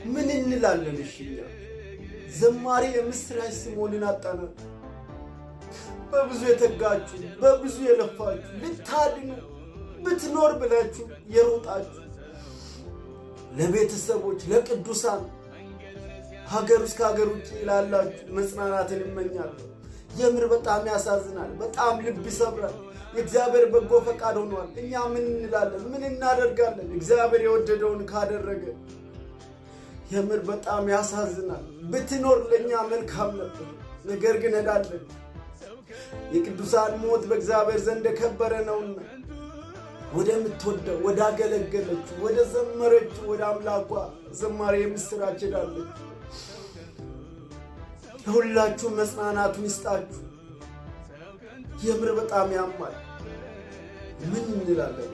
ምን እንላለን? እሺ ዘማሪ የምስራች ስምዖንን አጣና በብዙ የተጋችሁ በብዙ የለፋችሁ ልታድኑ ብትኖር ብላችሁ የሮጣችሁ ለቤተሰቦች ለቅዱሳን ሀገር ውስጥ ከሀገር ውጭ ላላችሁ መጽናናትን እመኛለሁ። የምር በጣም ያሳዝናል፣ በጣም ልብ ይሰብራል። የእግዚአብሔር በጎ ፈቃድ ሆኗል። እኛ ምን እንላለን? ምን እናደርጋለን? እግዚአብሔር የወደደውን ካደረገ የምር በጣም ያሳዝናል። ብትኖር ለኛ መልካም ነበር፣ ነገር ግን ሄዳለች። የቅዱሳን ሞት በእግዚአብሔር ዘንድ የከበረ ነውና ወደምትወደው ወደ አገለገለችው ወደ ዘመረችው ወደ አምላኳ ዘማሪ የምስራች ሄዳለች። ለሁላችሁ መጽናናቱን ይስጣችሁ። የምር በጣም ያማል። ምን እንላለን?